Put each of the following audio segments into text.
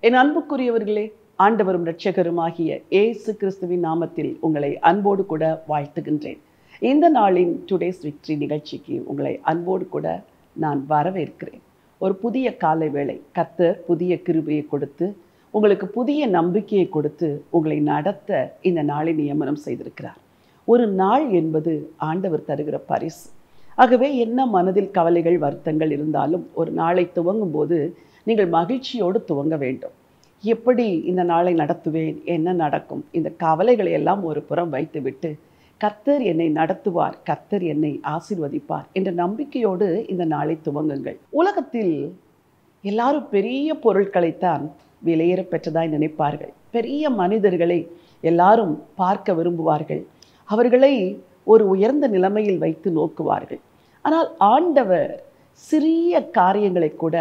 என் அன்புக்குரியவர்களே, ஆண்டவரும் இரட்சகருமாகிய இயேசு கிறிஸ்துவின் நாமத்தில் உங்களை அன்போடு கூட வாழ்த்துகின்றேன். இந்த நாளின் டுடேஸ் விக்டரி நிகழ்ச்சிக்கு உங்களை அன்போடு கூட நான் வரவேற்கிறேன். ஒரு புதிய காலை வேளை கர்த்தர் புதிய கிருபையை கொடுத்து, உங்களுக்கு புதிய நம்பிக்கையை கொடுத்து உங்களை நடத்த இந்த நாளை நியமனம் செய்திருக்கிறார். ஒரு நாள் என்பது ஆண்டவர் தருகிற பரிசு. ஆகவே என்ன மனதில் கவலைகள் வருத்தங்கள் இருந்தாலும் ஒரு நாளை துவங்கும் போது நீங்கள் மகிழ்ச்சியோடு துவங்க வேண்டும். எப்படி இந்த நாளை நடத்துவேன், என்ன நடக்கும், இந்த கவலைகளை எல்லாம் ஒரு புறம் வைத்துவிட்டு கர்த்தர் என்னை நடத்துவார், கர்த்தர் என்னை ஆசீர்வதிப்பார் என்ற நம்பிக்கையோடு இந்த நாளை துவங்குங்கள். உலகத்தில் எல்லாரும் பெரிய பொருட்களைத்தான் விலையேற பெற்றதாய் நினைப்பார்கள். பெரிய மனிதர்களை எல்லாரும் பார்க்க விரும்புவார்கள். அவர்களை ஒரு உயர்ந்த நிலைமையில் வைத்து நோக்குவார்கள். ஆனால் ஆண்டவர் சிறிய காரியங்களை கூட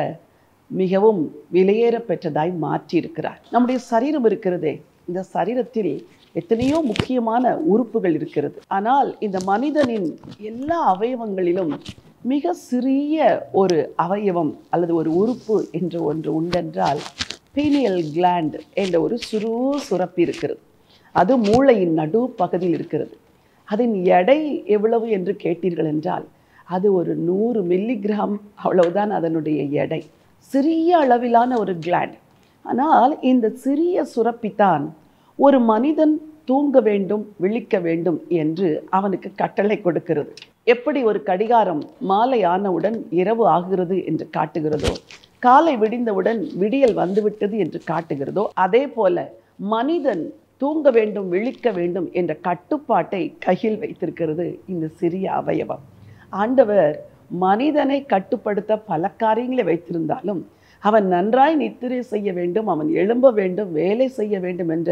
மிகவும் விலையேற பெற்றதாய் மாற்றியிருக்கிறார். நம்முடைய சரீரம் இருக்கிறதே, இந்த சரீரத்தில் எத்தனையோ முக்கியமான உறுப்புகள் இருக்கிறது. ஆனால் இந்த மனிதனின் எல்லா அவயவங்களிலும் மிக சிறிய ஒரு அவயவம் அல்லது ஒரு உறுப்பு என்று ஒன்று உண்டென்றால் பீனியல் கிளாண்ட் என்ற ஒரு சுரப்பி இருக்கிறது. அது மூளையின் நடு பகுதியில் இருக்கிறது. அதன் எடை எவ்வளவு என்று கேட்டீர்கள் என்றால் அது ஒரு 100 மில்லிகிராம், அவ்வளவுதான் அதனுடைய எடை. சிறிய அளவிலான ஒரு கிளாண்ட். ஆனால் இந்த சிறிய சுரப்பித்தான் ஒரு மனிதன் தூங்க வேண்டும், விழிக்க வேண்டும் என்று அவனுக்கு கட்டளை கொடுக்கிறது. எப்படி ஒரு கடிகாரம் மாலை ஆனவுடன் இரவு ஆகிறது என்று காட்டுகிறதோ, காலை விடிந்தவுடன் விடியல் வந்துவிட்டது என்று காட்டுகிறதோ, அதே போல மனிதன் தூங்க வேண்டும், விழிக்க வேண்டும் என்ற கட்டுப்பாட்டை கையில் வைத்திருக்கிறது இந்த சிறிய அவயவம். ஆண்டவர் மனிதனை கட்டுப்படுத்த பல காரியங்களை வைத்திருந்தாலும் அவன் நன்றாய் நித்திரை செய்ய வேண்டும், அவன் எழும்ப வேண்டும், வேலை செய்ய வேண்டும் என்ற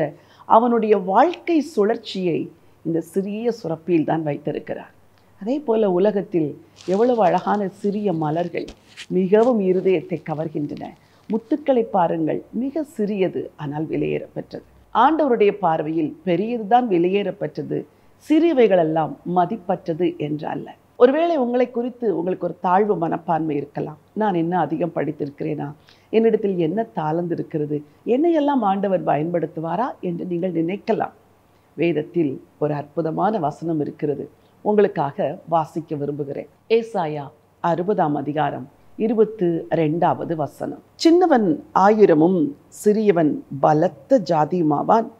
அவனுடைய வாழ்க்கை சுழற்சியை இந்த சிறிய சுரப்பியில் தான் வைத்திருக்கிறார். அதே போல உலகத்தில் எவ்வளவு அழகான சிறிய மலர்கள் மிகவும் இருதயத்தை கவர்கின்றன. முத்துக்களை பாருங்கள், மிக சிறியது ஆனால் விலையேற பெற்றது. ஆண்டவருடைய பார்வையில் பெரியதுதான் விலையேற பெற்றது, சிறியவைகளெல்லாம் மதிப்பற்றது என்று அல்ல. ஒருவேளை உங்களை குறித்து உங்களுக்கு ஒரு தாழ்வு மனப்பான்மை இருக்கலாம். நான் என்ன அதிகம் படித்திருக்கிறேனா, என்னிடத்தில் என்ன தாளந்து இருக்கிறது, என்னையெல்லாம் ஆண்டவர் பயன்படுத்துவாரா என்று நீங்கள் நினைக்கலாம். வேதத்தில் ஒரு அற்புதமான வசனம் இருக்கிறது, உங்களுக்காக வாசிக்க விரும்புகிறேன். ஏசாயா 60ஆம் அதிகாரம் 22வது வசனம். சின்னவன் 1000 சிறியவன் பலத்த ஜாதியுமாவான்,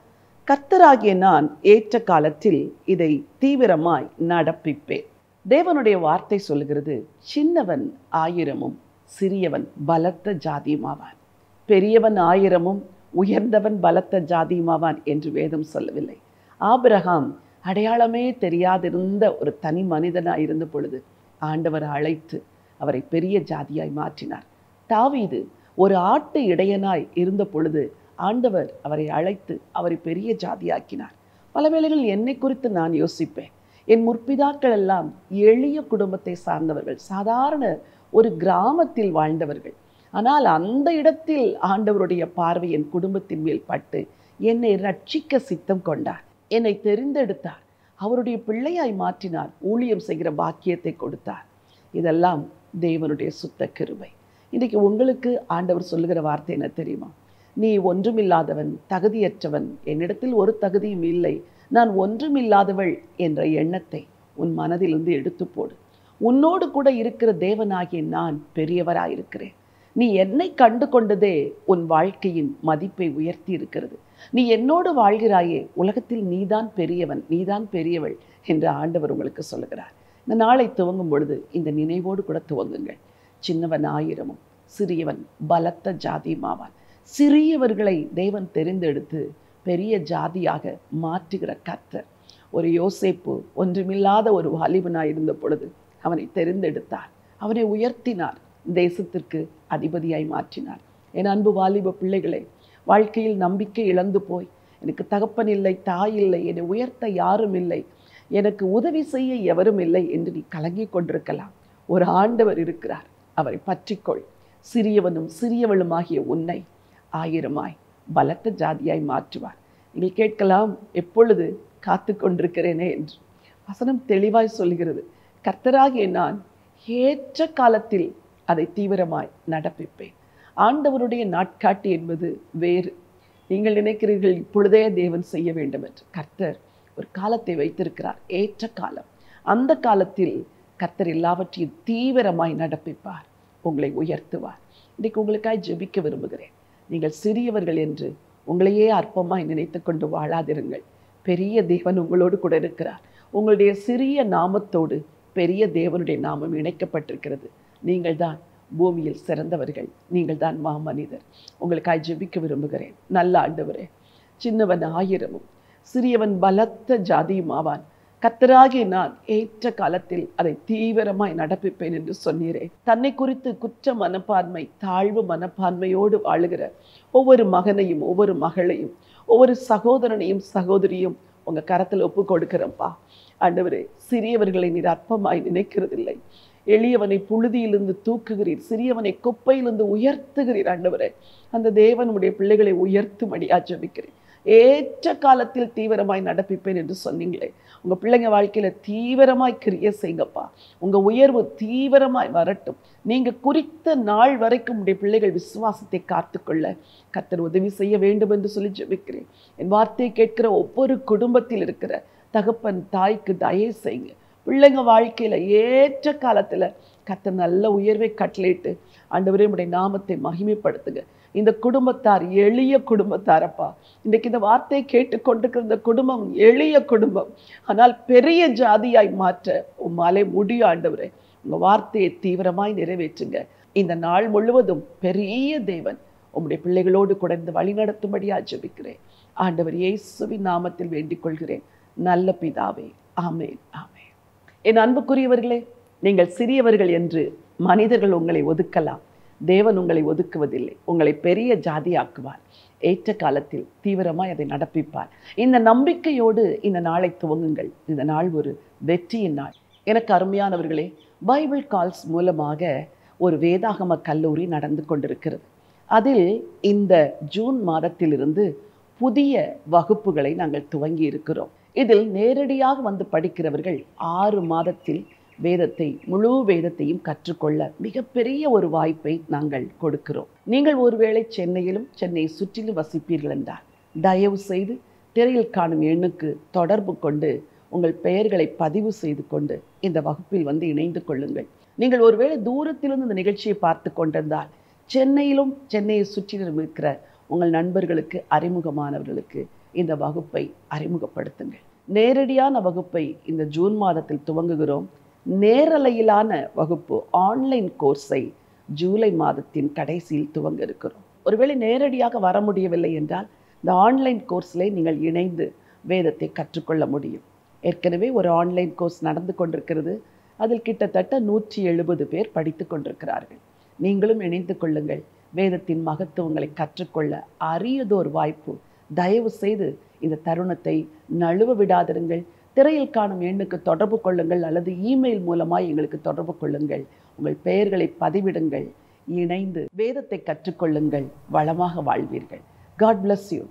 கர்த்தராகிய நான் ஏற்ற காலத்தில் இதை தீவிரமாய் நடப்பிப்பேன். தேவனுடைய வார்த்தை சொல்லுகிறது, சின்னவன் 1000 சிறியவன் பலத்த ஜாதியுமாவான். பெரியவன் 1000 உயர்ந்தவன் பலத்த ஜாதியுமாவான் என்று வேதம் சொல்லவில்லை. ஆபிரகாம் அடையாளமே தெரியாதிருந்த ஒரு தனி மனிதனாய் இருந்த பொழுது ஆண்டவர் அழைத்து அவரை பெரிய ஜாதியாய் மாற்றினார். தாவீது ஒரு ஆட்டு இடையனாய் இருந்த பொழுது ஆண்டவர் அவரை அழைத்து அவரை பெரிய ஜாதியாக்கினார். பல வேளைகளில் என்னை குறித்து நான் யோசிப்பேன். என் முற்பிதாக்கள் எல்லாம் எளிய குடும்பத்தை சார்ந்தவர்கள், சாதாரண ஒரு கிராமத்தில் வாழ்ந்தவர்கள். ஆனால் அந்த இடத்தில் ஆண்டவருடைய பார்வை என் குடும்பத்தின் மேல் பட்டு என்னை ரட்சிக்க சித்தம் கொண்டார், என்னை தெரிந்தெடுத்தார், அவருடைய பிள்ளையாய் மாற்றினார், ஊழியம் செய்கிற பாக்கியத்தை கொடுத்தார். இதெல்லாம் தேவனுடைய சுத்த கிருபை. இன்றைக்கு உங்களுக்கு ஆண்டவர் சொல்லுகிற வார்த்தை என்ன தெரியுமா? நீ ஒன்றுமில்லாதவன், தகுதியற்றவன், என்னிடத்தில் ஒரு தகுதியும் இல்லை, நான் ஒன்றுமில்லாதவள் என்ற எண்ணத்தை உன் மனதிலிருந்து எடுத்து போடு. உன்னோடு கூட இருக்கிற தேவனாகிய நான் பெரியவராயிருக்கிறேன். நீ என்னை கண்டு கொண்டதே உன் வாழ்க்கையின் மதிப்பை உயர்த்தி இருக்கிறது. நீ என்னோடு வாழ்கிறாயே, உலகத்தில் நீதான் பெரியவன், நீதான் பெரியவள் என்று ஆண்டவர் உங்களுக்கு சொல்லுகிறார். இந்த நாளை துவங்கும் பொழுது இந்த நினைவோடு கூட துவங்குங்கள். சின்னவன் 1000 சிறியவன் பலத்த ஜாதியுமாவான். சிறியவர்களை தேவன் தெரிந்தெடுத்து பெரிய ஜாதியாக மாற்றுகிற கர்த்தர். ஒரு யோசேப்பு ஒன்றுமில்லாத ஒரு வாலிபனாய் இருந்த பொழுது அவனை தெரிந்தெடுத்தார், அவனை உயர்த்தினார், தேசத்திற்கு அதிபதியாய் மாற்றினார். என் அன்பு வாலிப பிள்ளைகளை, வாழ்க்கையில் நம்பிக்கை இழந்து போய் எனக்கு தகப்பன் இல்லை, தாய் இல்லை, என்னை உயர்த்த யாரும் இல்லை, எனக்கு உதவி செய்ய எவரும் இல்லை என்று நீ கலங்கி கொண்டிருக்கலாம். ஒரு ஆண்டவர் இருக்கிறார், அவரை பற்றிக்கொள். சிறியவனும் சிறியவளுமாகிய உன்னை 1000 பலத்த ஜாதியாய் மாற்றுவார். நீங்கள் கேட்கலாம், எப்பொழுது காத்து கொண்டிருக்கிறேனே என்று. வசனம் தெளிவாய் சொல்கிறது, கர்த்தராகிய நான் ஏற்ற காலத்தில் அதை தீவிரமாய் நடப்பிப்பேன். ஆண்டவருடைய நாட்காட்டி என்பது வேறு. நீங்கள் நினைக்கிறீர்கள் இப்பொழுதே தேவன் செய்ய வேண்டும் என்று. கர்த்தர் ஒரு காலத்தை வைத்திருக்கிறார், ஏற்ற காலம். அந்த காலத்தில் கர்த்தர் எல்லாவற்றையும் தீவிரமாய் நடப்பிப்பார், உங்களை உயர்த்துவார். இன்றைக்கு உங்களுக்காய் ஜெபிக்க விரும்புகிறேன். நீங்கள் சிறியவர்கள் என்று உங்களையே அற்பமாய் நினைத்து கொண்டு வாழாதிருங்கள். பெரிய தேவன் உங்களோடு கூட இருக்கிறார். உங்களுடைய சிறிய நாமத்தோடு பெரிய தேவனுடைய நாமம் இணைக்கப்பட்டிருக்கிறது. நீங்கள் தான் பூமியில் சிறந்தவர்கள், நீங்கள் தான் மாமனிதர். உங்களுக்காய் ஜெபிக்க விரும்புகிறேன். நல்ல ஆண்டவரே, சின்னவன் 1000 சிறியவன் பலத்த ஜாதியும் ஆவான். கர்த்தராகிய நான் ஏற்ற காலத்தில் அதை தீவிரமாய் நடப்பிப்பேன் என்று சொன்னீரே. தன்னை குறித்து குற்ற மனப்பான்மை, தாழ்வு மனப்பான்மையோடு வாழுகிற ஒவ்வொரு மகனையும், ஒவ்வொரு மகளையும், ஒவ்வொரு சகோதரனையும் சகோதரியும் உங்க கரத்தில் ஒப்பு கொடுக்கிறப்பா. ஆண்டவரே, சிறியவர்களை நீர் அற்பமாய் நினைக்கிறதில்லை. எளியவனை புழுதியிலிருந்து தூக்குகிறீர், சிறியவனை குப்பையிலிருந்து உயர்த்துகிறீர். ஆண்டவரே, அந்த தேவன் உடைய பிள்ளைகளை உயர்த்தும்படியா ஜெபிக்கிறேன். ஏற்ற காலத்தில் தீவிரமாய் நடப்பிப்பேன் என்று சொன்னீங்களே. உங்க பிள்ளைங்க வாழ்க்கையில தீவிரமாய் கிரியை செய்யுங்கப்பா. உங்க உயர்வு தீவிரமாய் வரட்டும். நீங்க குறித்த நாள் வரைக்கும் உடைய பிள்ளைகள் விசுவாசத்தை காத்துக்கொள்ள கர்த்தர் உதவி செய்ய வேண்டும் என்று சொல்லி ஜெபிக்கிறேன். என் வார்த்தையை கேட்கிற ஒவ்வொரு குடும்பத்தில் இருக்கிற தகப்பன் தாய்க்கு தயவு செய்யுங்க. பிள்ளைங்க வாழ்க்கையில ஏற்ற காலத்துல கர்த்தர் நல்ல உயர்வை கட்டளையிட்டு ஆண்டவரே உம்முடைய நாமத்தை மகிமைப்படுத்துங்க. இந்த குடும்பத்தார் எளிய குடும்பத்தாரப்பா. இன்றைக்கு இந்த வார்த்தையை கேட்டுக்கொண்டிருக்கிற இந்த குடும்பம் எளிய குடும்பம், ஆனால் பெரிய ஜாதியாய் மாற்ற உம்மாலே முடியும். ஆண்டவரே, உங்க வார்த்தையை தீவிரமாய் நிறைவேற்றுங்க. இந்த நாள் முழுவதும் பெரிய தேவன் உம்முடைய பிள்ளைகளோடு கூட இந்த வழி நடத்தும்படியா ஜெபிக்கிறேன். ஆண்டவர் இயேசுவின் நாமத்தில் வேண்டிக் கொள்கிறேன், நல்ல பிதாவே. ஆமென், ஆமென். என் அன்புக்குரியவர்களே, நீங்கள் சிறியவர்கள் என்று மனிதர்கள் உங்களை ஒதுக்கலாம். தேவன் உங்களை ஒதுக்குவதில்லை. உங்களை பெரிய ஜாதியாக்குவார். ஏற்ற காலத்தில் தீவிரமாய் அதை நடப்பிப்பார். இந்த நம்பிக்கையோடு இந்த நாளை துவங்குங்கள். இந்த நாள் ஒரு வெற்றியின் நாள். எனக்கு அருமையானவர்களே, பைபிள் கால்ஸ் மூலமாக ஒரு வேதாகம கல்லூரி நடந்து கொண்டிருக்கிறது. அதில் இந்த ஜூன் மாதத்திலிருந்து புதிய வகுப்புகளை நாங்கள் துவங்கி இருக்கிறோம். இதில் நேரடியாக வந்து படிக்கிறவர்கள் 6 மாதத்தில் வேதத்தை, முழு வேதத்தையும் கற்றுக்கொள்ள மிகப்பெரிய ஒரு வாய்ப்பை நாங்கள் கொடுக்கிறோம். நீங்கள் ஒருவேளை சென்னையிலும் சென்னையை சுற்றிலும் வசிப்பீர்கள் என்றால் தயவு செய்து திரையில் காணும் எண்ணுக்கு தொடர்பு கொண்டு உங்கள் பெயர்களை பதிவு செய்து கொண்டு இந்த வகுப்பில் வந்து இணைந்து கொள்ளுங்கள். நீங்கள் ஒருவேளை தூரத்திலிருந்து இந்த நிகழ்ச்சியை பார்த்து கொண்டிருந்தால் சென்னையிலும் சென்னையை சுற்றிலும் இருக்கிற உங்கள் நண்பர்களுக்கு, அறிமுகமானவர்களுக்கு இந்த வகுப்பை அறிமுகப்படுத்துங்கள். நேரடியான வகுப்பை இந்த ஜூன் மாதத்தில் துவங்குகிறோம். நேரலையிலான வகுப்பு, ஆன்லைன் கோர்ஸை ஜூலை மாதத்தின் கடைசியில் துவங்க இருக்கிறோம். ஒருவேளை நேரடியாக வர முடியவில்லை என்றால் இந்த ஆன்லைன் கோர்ஸில் நீங்கள் இணைந்து வேதத்தை கற்றுக்கொள்ள முடியும். ஏற்கனவே ஒரு ஆன்லைன் கோர்ஸ் நடந்து கொண்டிருக்கிறது. அதில் கிட்டத்தட்ட 170 பேர் படித்து கொண்டிருக்கிறார்கள். நீங்களும் இணைந்து கொள்ளுங்கள். வேதத்தின் மகத்துவங்களை கற்றுக்கொள்ள அரியதோர் வாய்ப்பு. தயவு செய்து இந்த தருணத்தை நழுவ விடாதிருங்கள். திரையில் காணும் எண்ணுக்கு தொடர்பு கொள்ளுங்கள் அல்லது இமெயில் மூலமாய் எங்களுக்கு தொடர்பு கொள்ளுங்கள். உங்கள் பெயர்களை பதிவிடுங்கள். இணைந்து வேதத்தை கற்றுக்கொள்ளுங்கள். வளமாக வாழ்வீர்கள். God bless you.